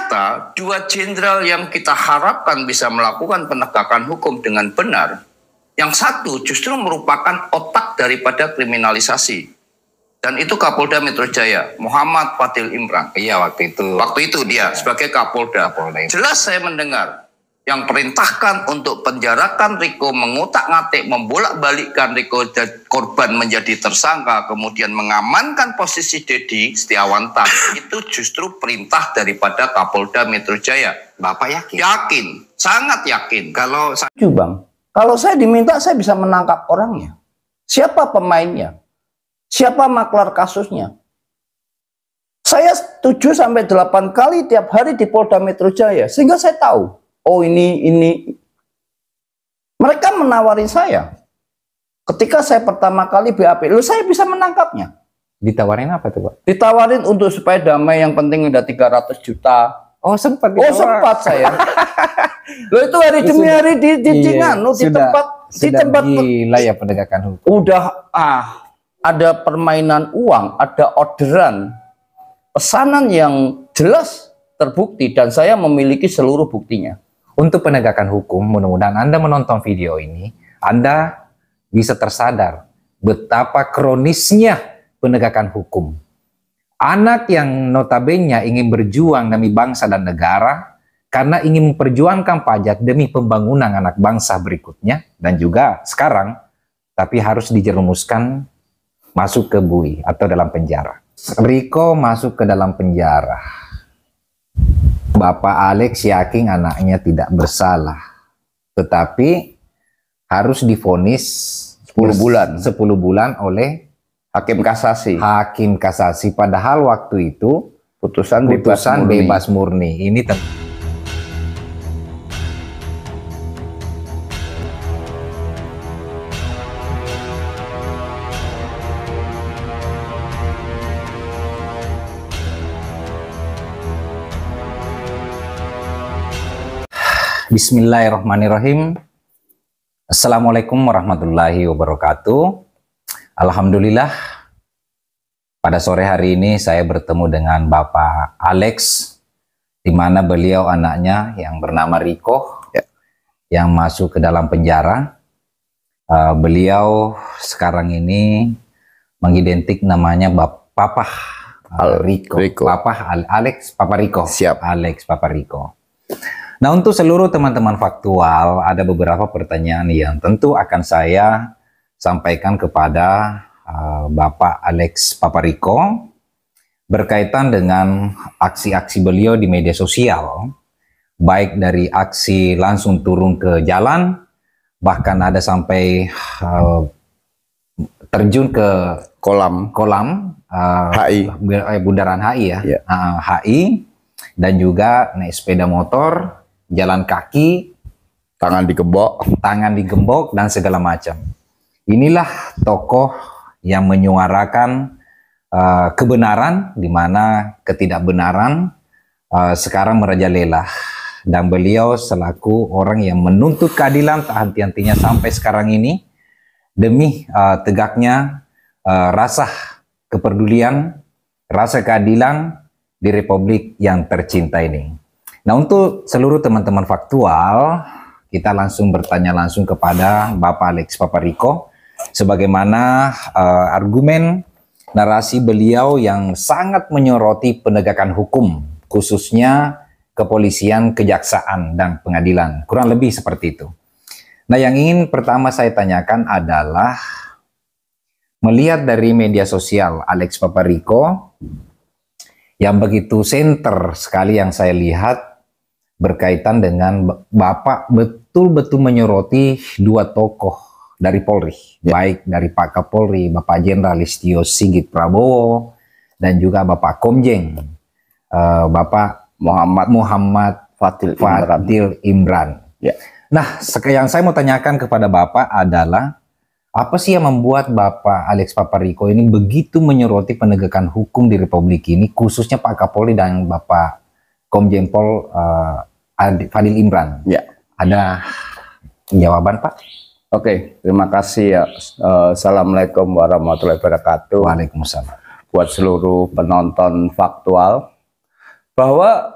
Ternyata dua jenderal yang kita harapkan bisa melakukan penegakan hukum dengan benar, yang satu justru merupakan otak daripada kriminalisasi. Dan itu Kapolda Metro Jaya, Muhammad Fadil Imran. Iya, waktu itu Dia sebagai Kapolda. Jelas saya mendengar yang perintahkan untuk penjarakan Riko, mengutak-ngatik, membolak-balikkan Riko korban menjadi tersangka, kemudian mengamankan posisi Dedi Setiawan itu justru perintah daripada Kapolda Metro Jaya. Bapak yakin? Yakin, sangat yakin. Kalau saya diminta, saya bisa menangkap orangnya. Siapa pemainnya? Siapa maklar kasusnya? Saya 7-8 kali tiap hari di Polda Metro Jaya, sehingga saya tahu. Oh ini. Mereka menawarin saya. Ketika saya pertama kali BAP, saya bisa menangkapnya. Ditawarin apa tuh, Pak? Ditawarin untuk supaya damai, yang penting udah 300 juta. Oh, sempat ditawar. Oh, sempat saya. Itu hari demi hari di tempat gila ya penegakan hukum. Udah ada permainan uang, ada orderan, pesanan yang jelas terbukti, dan saya memiliki seluruh buktinya. Untuk penegakan hukum, mudah-mudahan Anda menonton video ini, Anda bisa tersadar betapa kronisnya penegakan hukum. Anak yang notabene ingin berjuang demi bangsa dan negara, karena ingin memperjuangkan pajak demi pembangunan anak bangsa berikutnya, dan juga sekarang, tapi harus dijerumuskan masuk ke bui atau dalam penjara. Riko masuk ke dalam penjara. Bapak Alex yakin anaknya tidak bersalah, tetapi harus divonis 10 bulan oleh hakim kasasi. Padahal waktu itu putusan bebas murni. Ini Bismillahirrahmanirrahim. Assalamualaikum warahmatullahi wabarakatuh. Alhamdulillah, pada sore hari ini saya bertemu dengan Bapak Alex, di mana beliau anaknya yang bernama Riko yang masuk ke dalam penjara. Beliau sekarang ini mengidentik namanya Papa Riko. Papa Alex, Papa Riko. Siap. Alex, Papa Riko. Nah, untuk seluruh teman-teman faktual, ada beberapa pertanyaan yang tentu akan saya sampaikan kepada Bapak Alex Papa Riko berkaitan dengan aksi-aksi beliau di media sosial, baik dari aksi langsung turun ke jalan, bahkan ada sampai terjun ke kolam HI, bundaran HI ya, HI, dan juga naik sepeda motor, jalan kaki, tangan digembok, dan segala macam. Inilah tokoh yang menyuarakan kebenaran, di mana ketidakbenaran sekarang merajalela. Dan beliau selaku orang yang menuntut keadilan tak henti-hentinya sampai sekarang ini, demi tegaknya rasa kepedulian, rasa keadilan di Republik yang tercinta ini. Nah, untuk seluruh teman-teman faktual, kita langsung bertanya langsung kepada Bapak Alex Papa Riko, sebagaimana argumen narasi beliau yang sangat menyoroti penegakan hukum, khususnya kepolisian, kejaksaan, dan pengadilan. Kurang lebih seperti itu. Nah, yang ingin pertama saya tanyakan adalah, melihat dari media sosial Alex Papa Riko, yang begitu senter sekali yang saya lihat berkaitan dengan Bapak betul-betul menyoroti dua tokoh dari Polri, baik dari Pak Kapolri, Bapak Jenderal Listio Sigit Prabowo, dan juga Bapak Komjeng, Bapak Muhammad Fadil Imran. Nah, yang saya mau tanyakan kepada Bapak adalah, apa sih yang membuat Bapak Alex Papa Riko ini begitu menyoroti penegakan hukum di Republik ini, khususnya Pak Kapolri dan Bapak Komjen Pol Fadil Imran? Ada jawaban, Pak? Oke, terima kasih ya. Assalamualaikum warahmatullahi wabarakatuh. Waalaikumsalam. Buat seluruh penonton faktual, bahwa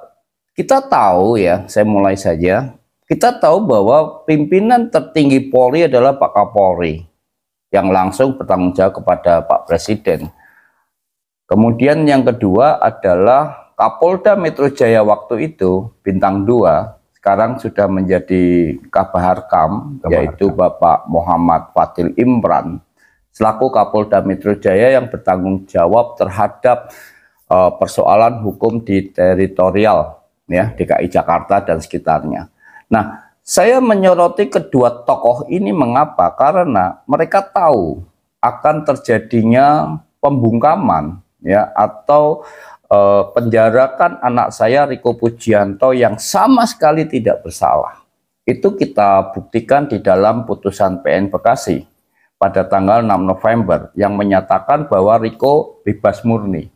Kita tahu ya, saya mulai saja. Kita tahu bahwa pimpinan tertinggi Polri adalah Pak Kapolri yang langsung bertanggung jawab kepada Pak Presiden. Kemudian yang kedua adalah Kapolda Metro Jaya waktu itu, Bintang 2, sekarang sudah menjadi Kabaharkam, yaitu Bapak Muhammad Fadil Imran, selaku Kapolda Metro Jaya yang bertanggung jawab terhadap persoalan hukum di teritorial ya DKI Jakarta dan sekitarnya. Nah, saya menyoroti kedua tokoh ini mengapa? Karena mereka tahu akan terjadinya pembungkaman ya atau penjarakan anak saya Riko Pujianto yang sama sekali tidak bersalah. Itu kita buktikan di dalam putusan PN Bekasi pada tanggal 6 November yang menyatakan bahwa Riko bebas murni.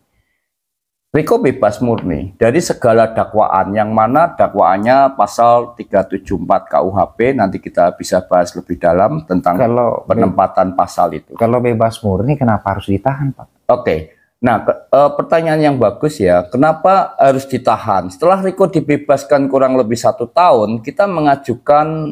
Riko bebas murni dari segala dakwaan, yang mana dakwaannya pasal 374 KUHP, nanti kita bisa bahas lebih dalam tentang penempatan pasal itu. Kalau bebas murni kenapa harus ditahan, Pak? Oke, nah pertanyaan yang bagus ya, kenapa harus ditahan? Setelah Riko dibebaskan kurang lebih 1 tahun, kita mengajukan,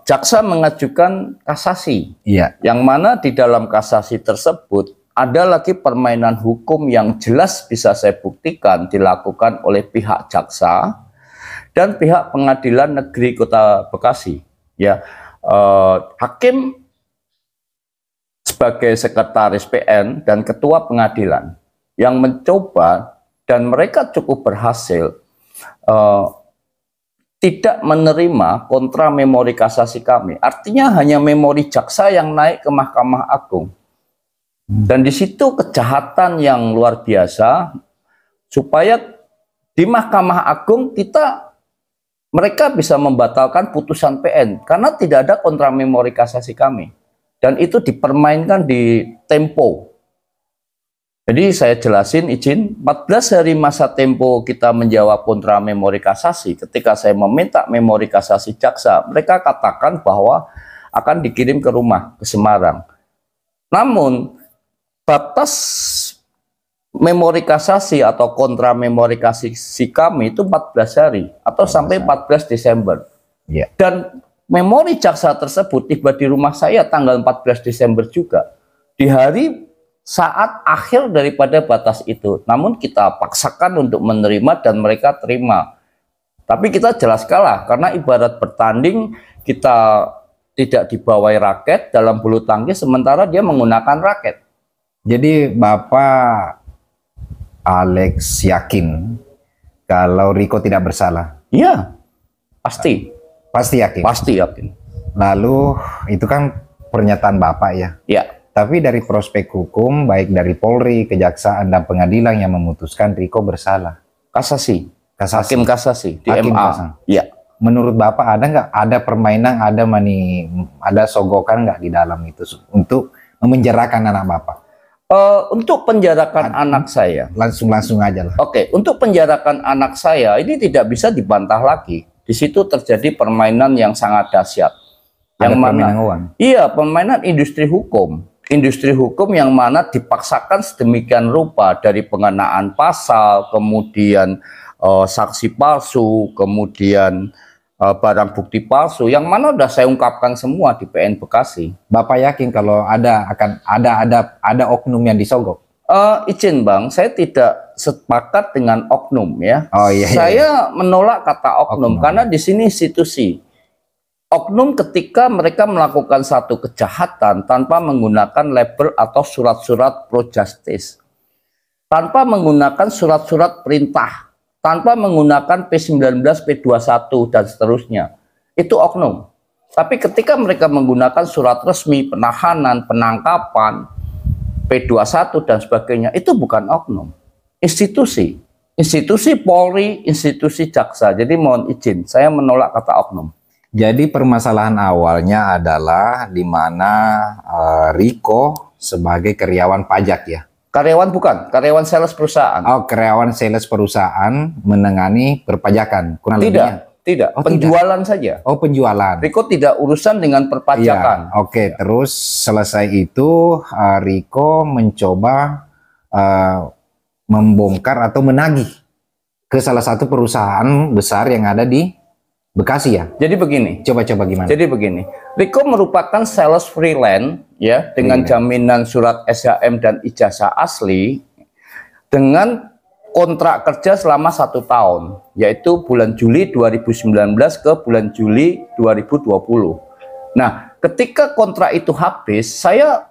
jaksa mengajukan kasasi. Iya. Yang mana di dalam kasasi tersebut, ada lagi permainan hukum yang jelas bisa saya buktikan dilakukan oleh pihak jaksa dan pihak Pengadilan Negeri Kota Bekasi. Ya, hakim sebagai sekretaris PN dan ketua pengadilan yang mencoba dan mereka cukup berhasil tidak menerima kontra memori kasasi kami. Artinya hanya memori jaksa yang naik ke Mahkamah Agung. Dan di situ kejahatan yang luar biasa supaya di Mahkamah Agung mereka bisa membatalkan putusan PN karena tidak ada kontra memori kasasi kami, dan itu dipermainkan di tempo. Jadi saya jelasin, izin 14 hari masa tempo kita menjawab kontra memori kasasi. Ketika saya meminta memori kasasi jaksa, mereka katakan bahwa akan dikirim ke rumah ke Semarang. Namun batas memori kasasi atau kontra memori kasasi kami itu 14 hari atau sampai 14 Desember. Yeah. Dan memori jaksa tersebut tiba di rumah saya tanggal 14 Desember juga. Di hari saat akhir daripada batas itu. Namun kita paksakan untuk menerima dan mereka terima. Tapi kita jelas kalah karena ibarat bertanding kita tidak dibawai raket dalam bulu tangkis sementara dia menggunakan raket. Jadi Bapak Alex yakin kalau Riko tidak bersalah? Iya, pasti. Pasti yakin? Pasti yakin. Lalu itu kan pernyataan Bapak ya? Iya. Tapi dari prospek hukum, baik dari Polri, Kejaksaan, dan Pengadilan yang memutuskan Riko bersalah? Kasasi. Kasasi. Hakim kasasi di Hakim MA. Iya. Menurut Bapak ada nggak ada permainan, ada sogokan nggak di dalam itu untuk memenjarakan anak Bapak? Untuk penjarakan anak saya, langsung aja lah. Oke, untuk penjarakan anak saya ini tidak bisa dibantah lagi. Di situ terjadi permainan yang sangat dahsyat. Yang mana? Uang. Iya, permainan industri hukum. Industri hukum yang mana dipaksakan sedemikian rupa dari pengenaan pasal, kemudian saksi palsu, kemudian barang bukti palsu, yang mana udah saya ungkapkan semua di PN Bekasi. Bapak yakin kalau akan ada oknum yang disogok? Izin Bang, saya tidak sepakat dengan oknum ya. Oh, iya, saya menolak kata oknum karena di sini institusi. Oknum ketika mereka melakukan satu kejahatan tanpa menggunakan label atau surat-surat pro justice, tanpa menggunakan surat-surat perintah, tanpa menggunakan P19, P21, dan seterusnya. Itu oknum. Tapi ketika mereka menggunakan surat resmi, penahanan, penangkapan, P21, dan sebagainya, itu bukan oknum. Institusi. Institusi Polri, institusi jaksa. Jadi mohon izin, saya menolak kata oknum. Jadi permasalahan awalnya adalah di mana Riko sebagai karyawan pajak ya? Karyawan bukan, karyawan sales perusahaan. Oh, karyawan sales perusahaan menangani perpajakan. Kurang Tidak. Oh, penjualan tidak. saja. Oh, penjualan. Riko tidak urusan dengan perpajakan. Ya, oke. Terus selesai itu Riko mencoba membongkar atau menagih ke salah satu perusahaan besar yang ada di Bekasi ya. Jadi begini. Coba-coba gimana? Jadi begini, Riko merupakan sales freelance ya dengan jaminan surat SHM dan ijazah asli dengan kontrak kerja selama 1 tahun, yaitu bulan Juli 2019 ke bulan Juli 2020. Nah, ketika kontrak itu habis, saya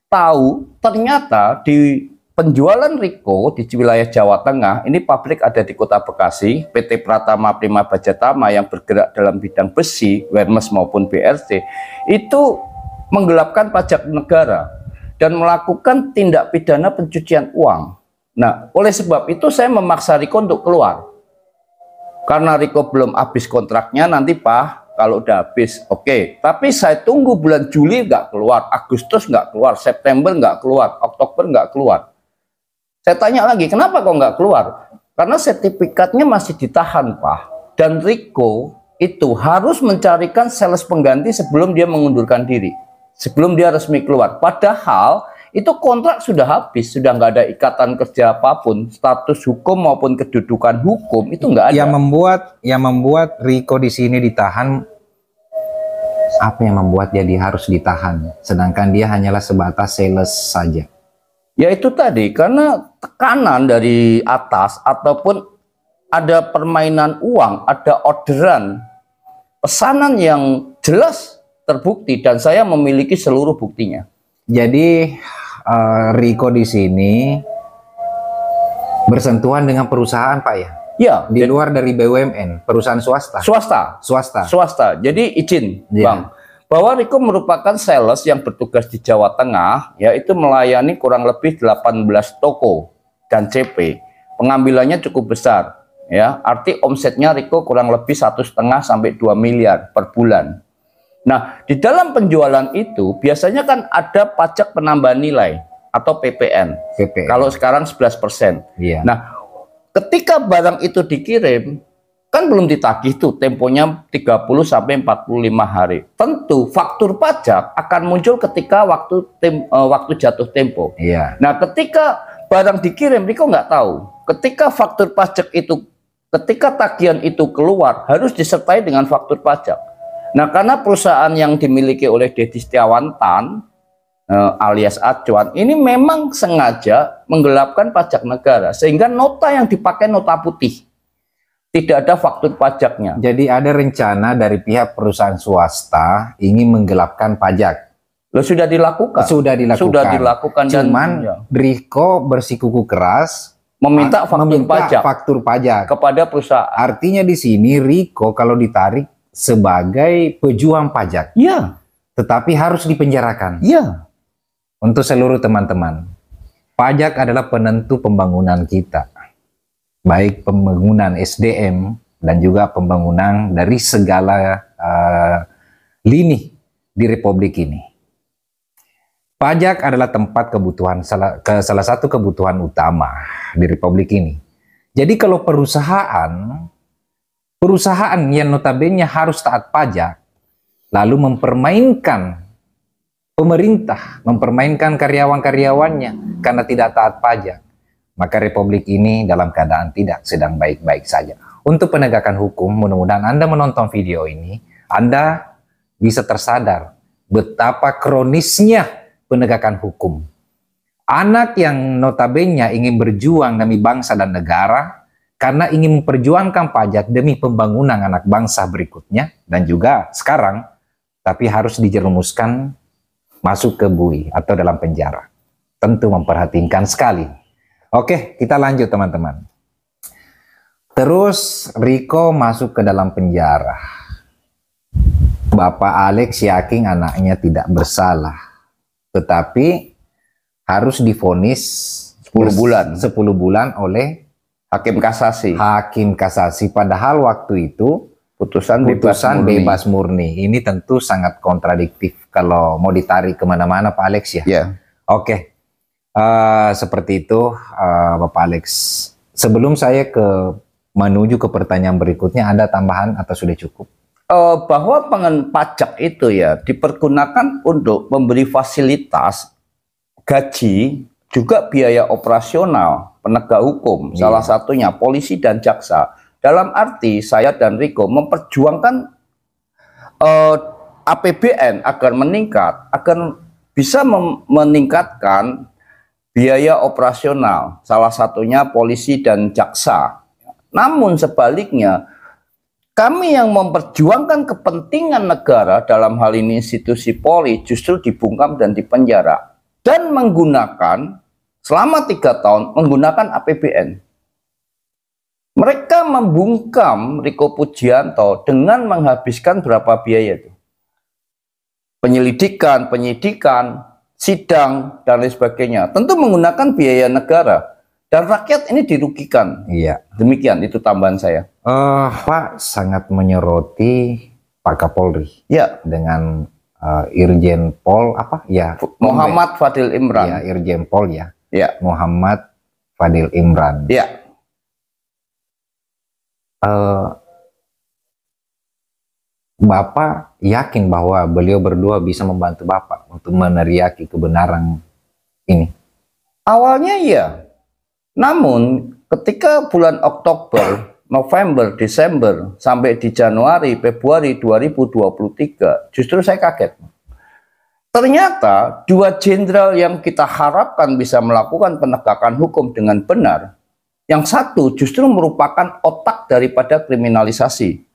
tahu ternyata di penjualan Riko di wilayah Jawa Tengah, ini pabrik ada di Kota Bekasi, PT Pratama Prima Bajatama yang bergerak dalam bidang besi, Wermes maupun BRC, itu menggelapkan pajak negara dan melakukan tindak pidana pencucian uang. Nah, oleh sebab itu saya memaksa Riko untuk keluar. Karena Riko belum habis kontraknya, nanti Pak, kalau udah habis, oke. Tapi saya tunggu bulan Juli nggak keluar, Agustus nggak keluar, September nggak keluar, Oktober nggak keluar. Saya tanya lagi, kenapa kok nggak keluar? Karena sertifikatnya masih ditahan, Pak. Dan Riko itu harus mencarikan sales pengganti sebelum dia mengundurkan diri. Sebelum dia resmi keluar. Padahal itu kontrak sudah habis, sudah nggak ada ikatan kerja apapun. Status hukum maupun kedudukan hukum itu nggak ada. Yang membuat Riko di sini ditahan, apa yang membuat dia harus ditahan? Sedangkan dia hanyalah sebatas sales saja. Ya itu tadi, karena tekanan dari atas ataupun ada permainan uang, ada orderan, pesanan yang jelas terbukti dan saya memiliki seluruh buktinya. Jadi Riko di sini bersentuhan dengan perusahaan, Pak ya? Ya, di luar dari BUMN, perusahaan swasta. Swasta. Jadi izin, Bang. Bahwa Riko merupakan sales yang bertugas di Jawa Tengah, yaitu melayani kurang lebih 18 toko dan CP. Pengambilannya cukup besar, ya. Arti omsetnya Riko kurang lebih 1,5 sampai 2 miliar per bulan. Nah, di dalam penjualan itu biasanya kan ada pajak penambahan nilai atau PPN. Kalau sekarang 11%. Iya. Nah, ketika barang itu dikirim, kan belum ditagih tuh, temponya 30 sampai 45 hari. Tentu faktur pajak akan muncul ketika waktu jatuh tempo. Iya. Nah, ketika barang dikirim, Riko nggak tahu. Ketika faktur pajak itu, ketika tagihan itu keluar, harus disertai dengan faktur pajak. Nah, karena perusahaan yang dimiliki oleh Dedi Setiawan Tan alias Acuan ini memang sengaja menggelapkan pajak negara, sehingga nota yang dipakai nota putih. Tidak ada faktur pajaknya. Jadi ada rencana dari pihak perusahaan swasta ingin menggelapkan pajak. Loh, sudah dilakukan. Sudah dilakukan. Cuman Riko bersikuku keras meminta faktur pajak kepada perusahaan. Artinya di sini Riko kalau ditarik sebagai pejuang pajak. Iya. Tetapi harus dipenjarakan. Iya. Untuk seluruh teman-teman, pajak adalah penentu pembangunan kita. Baik pembangunan SDM dan juga pembangunan dari segala lini di Republik ini. Pajak adalah tempat kebutuhan, salah satu kebutuhan utama di Republik ini. Jadi kalau perusahaan yang notabene harus taat pajak, lalu mempermainkan pemerintah, mempermainkan karyawan-karyawannya karena tidak taat pajak, maka Republik ini dalam keadaan tidak sedang baik-baik saja. Untuk penegakan hukum, mudah-mudahan Anda menonton video ini, Anda bisa tersadar betapa kronisnya penegakan hukum. Anak yang notabene ingin berjuang demi bangsa dan negara, karena ingin memperjuangkan pajak demi pembangunan anak bangsa berikutnya, dan juga sekarang, tapi harus dijerumuskan masuk ke bui atau dalam penjara. Tentu memperhatikan sekali. Oke, kita lanjut teman-teman. Terus Riko masuk ke dalam penjara. Bapak Alex yakin anaknya tidak bersalah, tetapi harus divonis 10 bulan oleh Hakim Kasasi. Padahal waktu itu putusan bebas murni. Ini tentu sangat kontradiktif kalau mau ditarik kemana-mana Pak Alex ya. Yeah. Oke. Seperti itu Bapak Alex. Sebelum saya menuju ke pertanyaan berikutnya, ada tambahan atau sudah cukup? Bahwa pajak itu ya dipergunakan untuk memberi fasilitas gaji, juga biaya operasional penegak hukum, Iya. salah satunya polisi dan jaksa. Dalam arti saya dan Riko memperjuangkan APBN agar meningkat, agar bisa meningkatkan biaya operasional, salah satunya polisi dan jaksa. Namun sebaliknya, kami yang memperjuangkan kepentingan negara, dalam hal ini institusi Polri, justru dibungkam dan dipenjara. Dan menggunakan, selama 3 tahun, menggunakan APBN. Mereka membungkam Riko Pujianto dengan menghabiskan berapa biaya itu? Penyelidikan, penyidikan, sidang, dan lain sebagainya. Tentu menggunakan biaya negara. Dan rakyat ini dirugikan. Iya. Demikian, itu tambahan saya. Pak sangat menyoroti Pak Kapolri Ya, dengan Irjen Pol apa ya, Muhammad Fadil ya, Imran. Irjen Pol ya, Ya, Muhammad Fadil Imran. ya. Bapak yakin bahwa beliau berdua bisa membantu Bapak untuk meneriaki kebenaran ini? Awalnya iya. Namun ketika bulan Oktober, November, Desember, sampai di Januari, Februari 2023, justru saya kaget. Ternyata 2 jenderal yang kita harapkan bisa melakukan penegakan hukum dengan benar, yang satu justru merupakan otak daripada kriminalisasi.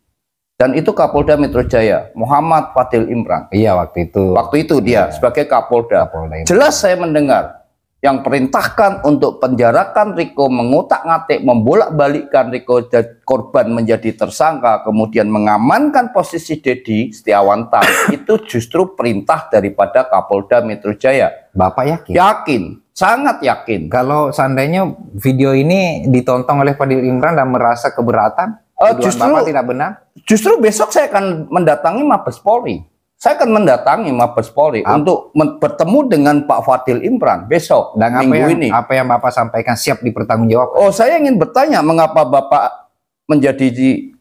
Dan itu Kapolda Metro Jaya, Muhammad Fadil Imran. Iya, waktu itu. Waktu itu dia sebagai Kapolda. Kapolda Imran. Jelas saya mendengar yang perintahkan untuk penjarakan Riko, mengutak-ngatik, membolak-balikkan Riko korban menjadi tersangka, kemudian mengamankan posisi Dedi Setiawan Tan, itu justru perintah daripada Kapolda Metro Jaya. Bapak yakin? Yakin, sangat yakin. Kalau seandainya video ini ditonton oleh Fadil Imran dan merasa keberatan, tuduhan Bapak tidak benar? Justru besok saya akan mendatangi Mabes Polri. Saya akan mendatangi Mabes Polri untuk bertemu dengan Pak Fadil Imran besok Dan minggu ini. Apa yang Bapak sampaikan siap dipertanggungjawabkan? Oh, saya ingin bertanya mengapa Bapak menjadi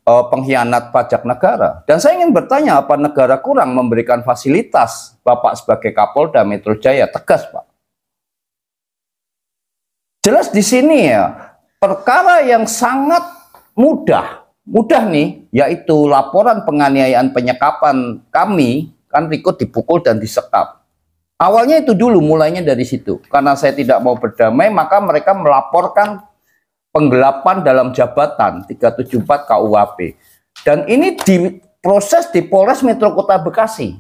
pengkhianat pajak negara. Dan saya ingin bertanya apa negara kurang memberikan fasilitas Bapak sebagai Kapolda Metro Jaya. Tegas, Pak. Jelas di sini ya, perkara yang sangat mudah nih, yaitu laporan penganiayaan penyekapan kami, kan Riko dipukul dan disekap. Awalnya itu dulu, mulainya dari situ. Karena saya tidak mau berdamai, maka mereka melaporkan penggelapan dalam jabatan 374 KUHP. Dan ini diproses di Polres Metro Kota Bekasi.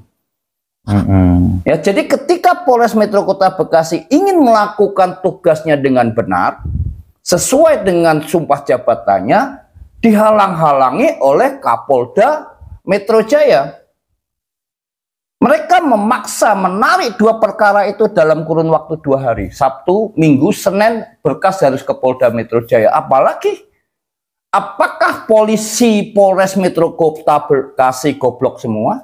Ya, jadi ketika Polres Metro Kota Bekasi ingin melakukan tugasnya dengan benar, sesuai dengan sumpah jabatannya, dihalang-halangi oleh Kapolda Metro Jaya. Mereka memaksa menarik 2 perkara itu dalam kurun waktu 2 hari. Sabtu, Minggu, Senin berkas harus ke Polda Metro Jaya. Apalagi, apakah polisi Polres Metro Kota Bekasi goblok semua?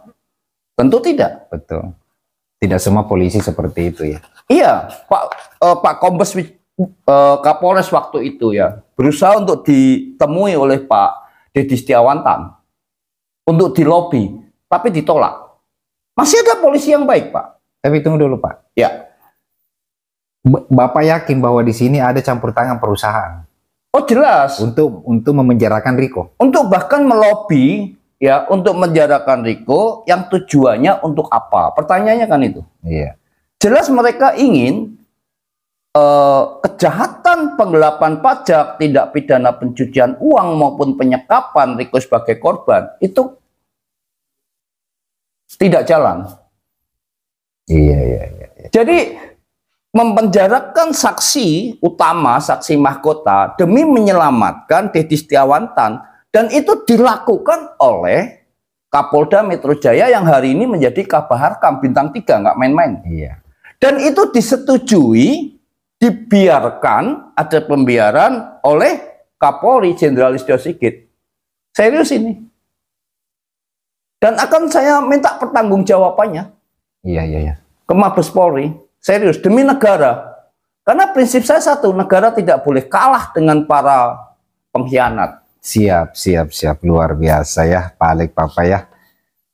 Tentu tidak. Betul. Tidak semua polisi seperti itu ya. Iya, Pak Kombes Kapolres waktu itu ya berusaha untuk ditemui oleh Pak Dedi Setiawan Tan untuk dilobi, tapi ditolak. Masih ada polisi yang baik, Pak. Tapi tunggu dulu, Pak. Ya. Bapak yakin bahwa di sini ada campur tangan perusahaan Oh, jelas. untuk memenjarakan Riko? Untuk bahkan melobi ya untuk menjarakan Riko, yang tujuannya untuk apa? Pertanyaannya kan itu. Iya. Jelas mereka ingin kejahatan penggelapan pajak, tindak pidana pencucian uang maupun penyekapan Riko sebagai korban itu tidak jalan. Iya. Jadi mempenjarakan saksi utama, saksi mahkota demi menyelamatkan Dedi Setiawan Tan, dan itu dilakukan oleh Kapolda Metro Jaya yang hari ini menjadi Kabaharkam bintang 3, nggak main-main. Iya. Dan itu disetujui, dibiarkan, ada pembiaran oleh Kapolri Jenderal Listio Sigit. Serius ini. Dan akan saya minta pertanggungjawabannya Iya. ke Mabes Polri. Serius, demi negara. Karena prinsip saya satu, negara tidak boleh kalah dengan para pengkhianat. Siap. Luar biasa ya, Pak Alek Papa ya.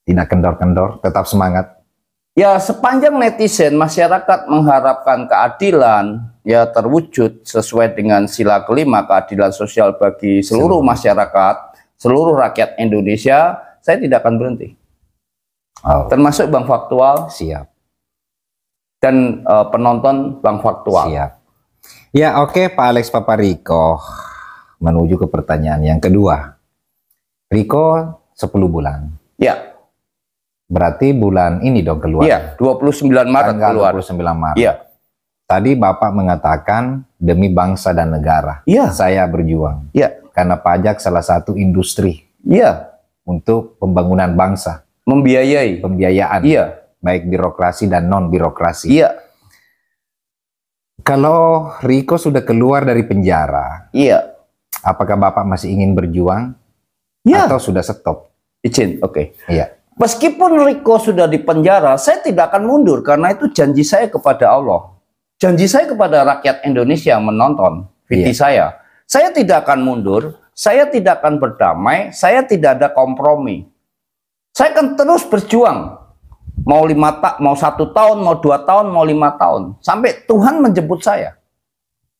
Tidak kendor-kendor, tetap semangat. Ya, sepanjang netizen masyarakat mengharapkan keadilan ya terwujud sesuai dengan sila kelima, keadilan sosial bagi seluruh masyarakat, seluruh rakyat Indonesia, saya tidak akan berhenti. Oh, Termasuk Bang Faktual siap. dan penonton Bang Faktual. Siap. Ya, oke, Pak Alex Papariko. Menuju ke pertanyaan yang kedua. Riko 10 bulan. Ya. Berarti bulan ini dong keluar. Iya, 29 Maret Tanggal keluar. 29 Maret. Iya. Tadi Bapak mengatakan demi bangsa dan negara. Iya. Saya berjuang. Iya. Karena pajak salah satu industri Iya. untuk pembangunan bangsa. Membiayai. Pembiayaan. Iya. Baik birokrasi dan non birokrasi. Iya. Kalau Riko sudah keluar dari penjara, Iya. apakah Bapak masih ingin berjuang? Iya. Atau sudah stop? Izin, oke. Iya. Meskipun Riko sudah di penjara, saya tidak akan mundur karena itu janji saya kepada Allah. Janji saya kepada rakyat Indonesia yang menonton video saya. Saya tidak akan mundur, saya tidak akan berdamai, saya tidak ada kompromi. Saya akan terus berjuang. Mau 1 tahun, mau 2 tahun, mau 5 tahun. Sampai Tuhan menjemput saya.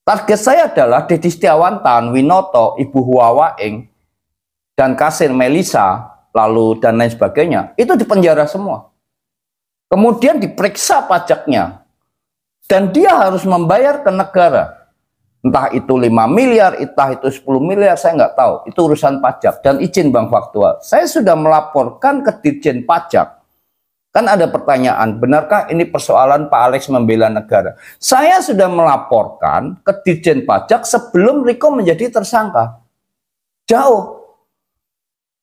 Target saya adalah Deddy Setiawan, Tan Winoto, Ibu Huwawaing, dan Kasir Melisa, lalu dan lain sebagainya, itu dipenjara semua. Kemudian diperiksa pajaknya. Dan dia harus membayar ke negara. Entah itu 5 miliar, entah itu 10 miliar, saya nggak tahu. Itu urusan pajak. Dan izin Bang Faktual, saya sudah melaporkan ke Dirjen Pajak. Kan ada pertanyaan, benarkah ini persoalan Pak Alex membela negara? Saya sudah melaporkan ke Dirjen Pajak sebelum Riko menjadi tersangka. Jauh.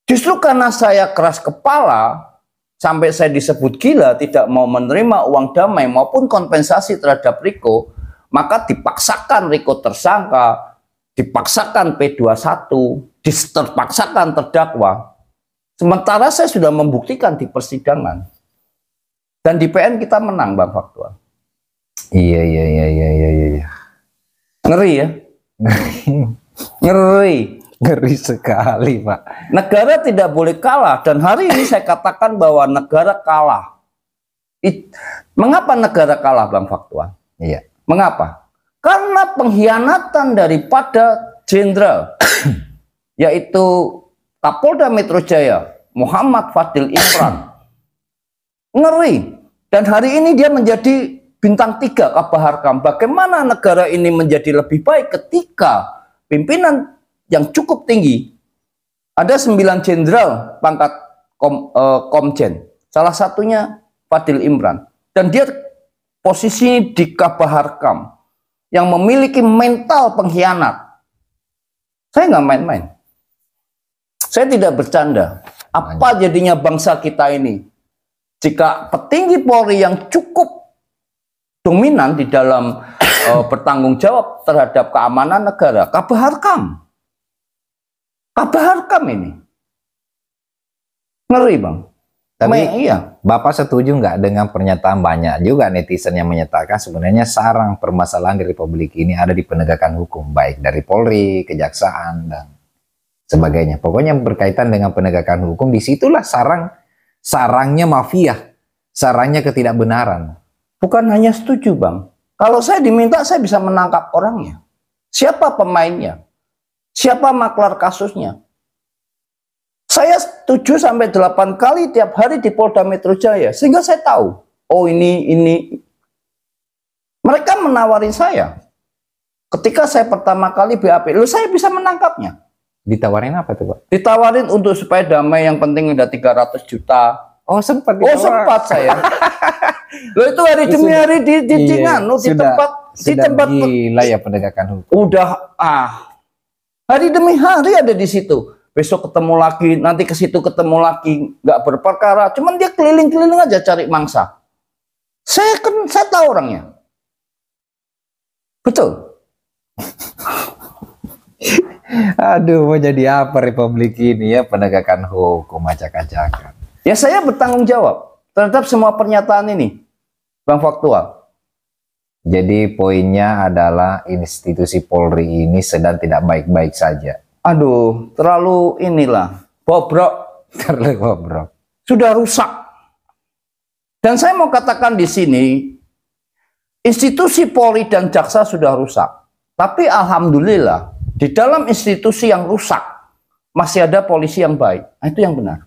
Justru karena saya keras kepala, sampai saya disebut gila, tidak mau menerima uang damai maupun kompensasi terhadap Riko, maka dipaksakan Riko tersangka, dipaksakan P21, terpaksakan terdakwa. Sementara saya sudah membuktikan di persidangan. Dan di PN kita menang, Bang Faktual. Iya. Ngeri ya? Ngeri. Ngeri sekali, Pak. Negara tidak boleh kalah, dan hari ini saya katakan bahwa negara kalah. Mengapa negara kalah, Bang Faktual? Iya. Mengapa? Karena pengkhianatan daripada jenderal, yaitu Kapolda Metro Jaya, Muhammad Fadil Imran. Ngeri. Dan hari ini dia menjadi bintang 3 Kabaharkam. Bagaimana negara ini menjadi lebih baik ketika pimpinan yang cukup tinggi, ada 9 jenderal pangkat komjen, salah satunya Fadil Imran, dan dia posisi di Kabaharkam yang memiliki mental pengkhianat. Saya nggak main-main, saya tidak bercanda. Apa jadinya bangsa kita ini jika petinggi Polri yang cukup dominan di dalam bertanggung jawab terhadap keamanan negara, Kabaharkam ini. Ngeri, Bang. Tapi iya. Bapak setuju nggak dengan pernyataan banyak juga netizen yang menyatakan sebenarnya sarang permasalahan di Republik ini ada di penegakan hukum, baik dari Polri, Kejaksaan, dan sebagainya. Pokoknya berkaitan dengan penegakan hukum, disitulah sarangnya mafia, sarangnya ketidakbenaran. Bukan hanya setuju, Bang. Kalau saya diminta, saya bisa menangkap orangnya. Siapa pemainnya? Siapa maklar kasusnya? Saya 7-8 kali tiap hari di Polda Metro Jaya, sehingga saya tahu, oh ini. Mereka menawarin saya. Ketika saya pertama kali BAP, saya bisa menangkapnya. Ditawarin apa tuh, Pak? Ditawarin untuk supaya damai, yang penting ada 300 juta. Oh, sempat Oh, sempat saya. Loh, itu hari demi hari di tempat gila ya penegakan hukum. Udah hari demi hari ada di situ. Besok ketemu lagi, nanti ke situ ketemu lagi, nggak berperkara. Cuman dia keliling-keliling aja cari mangsa. Saya tahu orangnya. Betul. Aduh, mau jadi apa Republik ini ya, penegakan hukum acak-acakan. Ya, saya bertanggung jawab terhadap semua pernyataan ini, Bang Faktual. Jadi poinnya adalah institusi Polri ini sedang tidak baik-baik saja. Aduh, terlalu bobrok. Terlalu bobrok. Sudah rusak. Dan saya mau katakan di sini, institusi Polri dan Jaksa sudah rusak. Tapi alhamdulillah, di dalam institusi yang rusak, masih ada polisi yang baik. Nah, itu yang benar.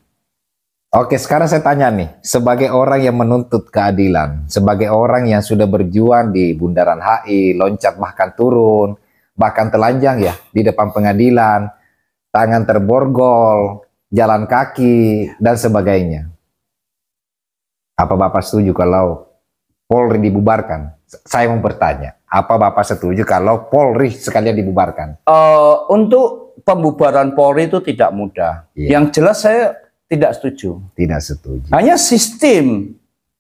Oke, sekarang saya tanya nih, sebagai orang yang menuntut keadilan, sebagai orang yang sudah berjuang di Bundaran HI, loncat bahkan turun, bahkan telanjang ya, di depan pengadilan, tangan terborgol, jalan kaki, dan sebagainya. Apa Bapak setuju kalau Polri dibubarkan? Saya mau bertanya, apa Bapak setuju kalau Polri sekalian dibubarkan? Untuk pembubaran Polri itu tidak mudah. Yang jelas saya tidak setuju. Tidak setuju. Hanya sistem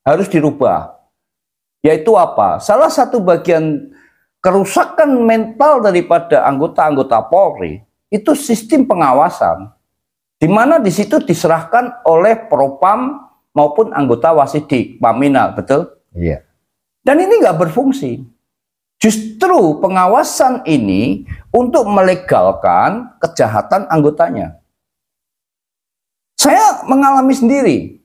harus dirubah. Yaitu apa? Salah satu bagian kerusakan mental daripada anggota-anggota Polri itu sistem pengawasan. Di mana di situ diserahkan oleh Propam maupun anggota Wasidik, Paminal, betul? Iya. Dan ini nggak berfungsi. Justru pengawasan ini untuk melegalkan kejahatan anggotanya. Saya mengalami sendiri.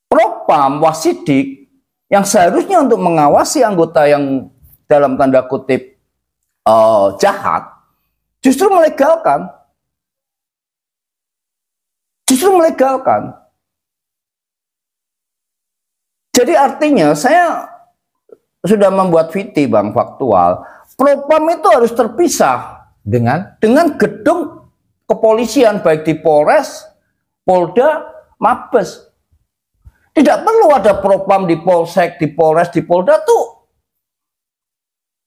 Propam, Wasidik, yang seharusnya untuk mengawasi anggota yang dalam tanda kutip jahat, justru melegalkan. Jadi artinya saya sudah membuat VT Bang, faktual. Propam itu harus terpisah dengan gedung kepolisian baik di Polres, Polda, Mabes. Tidak perlu ada Propam di Polsek, di Polres, di Polda tuh.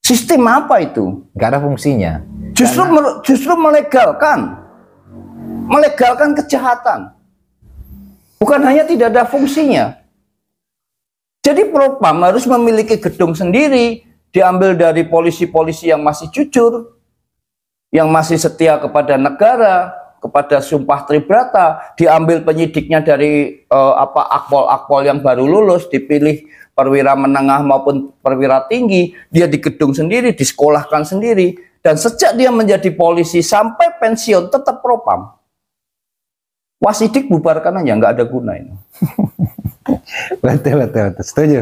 Sistem apa itu? Gak ada fungsinya. Justru melegalkan kejahatan. Bukan hanya tidak ada fungsinya. Jadi Propam harus memiliki gedung sendiri, diambil dari polisi-polisi yang masih jujur, yang masih setia kepada negara, kepada Sumpah Tribrata, diambil penyidiknya dari akpol-akpol yang baru lulus, dipilih perwira menengah maupun perwira tinggi, dia di gedung sendiri, disekolahkan sendiri, dan sejak dia menjadi polisi sampai pensiun tetap Propam. Wasidik bubarkan aja, nggak ada guna ini. Betul. Setuju.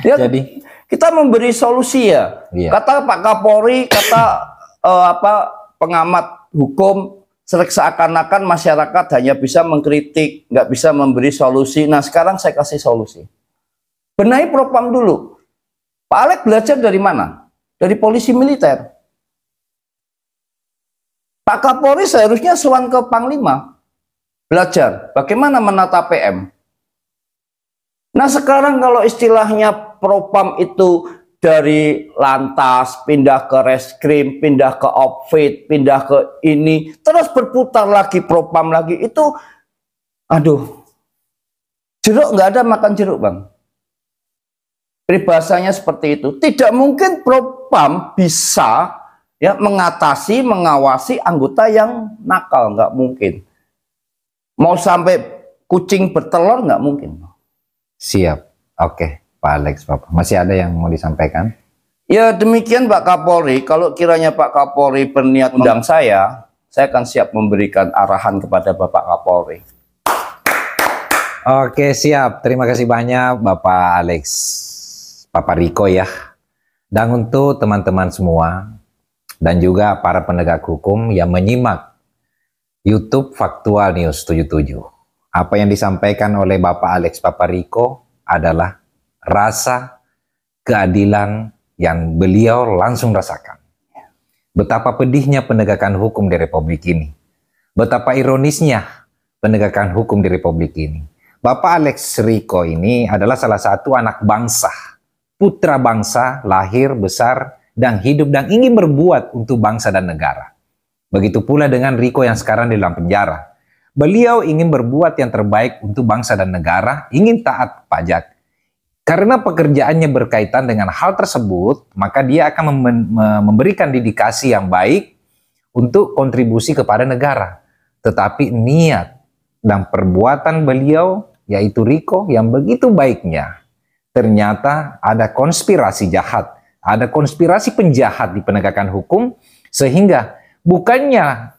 Ya, jadi kita memberi solusi ya. Iya. Kata Pak Kapolri, kata pengamat hukum, seakan-akan masyarakat hanya bisa mengkritik, nggak bisa memberi solusi. Nah, sekarang saya kasih solusi. Benahi Propam dulu. Pak Alex belajar dari mana? Dari polisi militer. Pak Kapolri seharusnya sowan ke Panglima, belajar bagaimana menata PM. Nah, sekarang kalau istilahnya Propam itu dari lantas, pindah ke reskrim, pindah ke outfit, pindah ke ini, terus berputar lagi Propam lagi, itu aduh, jeruk nggak ada makan jeruk Bang. Peribahasanya seperti itu. Tidak mungkin Propam bisa ya mengatasi, mengawasi anggota yang nakal, nggak mungkin. Mau sampai kucing bertelur nggak mungkin. siap. Oke, Pak Alex, Bapak. Masih ada yang mau disampaikan? Ya demikian Pak Kapolri. Kalau kiranya Pak Kapolri berniat undang saya akan siap memberikan arahan kepada Bapak Kapolri. Oke, siap. Terima kasih banyak Bapak Alex, Bapak Riko ya. Dan untuk teman-teman semua dan juga para penegak hukum yang menyimak YouTube Faktual News 77. Apa yang disampaikan oleh Bapak Alex, Bapak Riko adalah rasa keadilan yang beliau langsung rasakan. Betapa pedihnya penegakan hukum di Republik ini. Betapa ironisnya penegakan hukum di Republik ini. Bapak Alex Riko ini adalah salah satu anak bangsa, putra bangsa, lahir, besar, dan hidup dan ingin berbuat untuk bangsa dan negara. Begitu pula dengan Riko yang sekarang di dalam penjara. Beliau ingin berbuat yang terbaik untuk bangsa dan negara, ingin taat pajak. Karena pekerjaannya berkaitan dengan hal tersebut, maka dia akan memberikan dedikasi yang baik untuk kontribusi kepada negara. Tetapi niat dan perbuatan beliau, yaitu Riko, yang begitu baiknya, ternyata ada konspirasi jahat, ada konspirasi penjahat di penegakan hukum, sehingga bukannya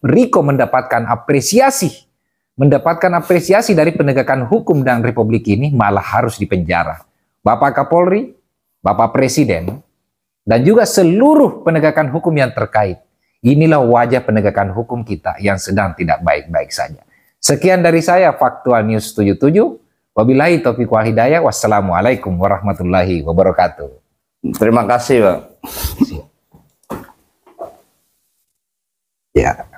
Riko mendapatkan apresiasi mendapatkan apresiasi dari penegakan hukum dan republik ini malah harus dipenjara. Bapak Kapolri, Bapak Presiden, dan juga seluruh penegakan hukum yang terkait. Inilah wajah penegakan hukum kita yang sedang tidak baik-baik saja. Sekian dari saya, Faktual News 77. Wabillahi taufiq wal hidayah. Wassalamualaikum warahmatullahi wabarakatuh. Terima kasih, Bang. Ya.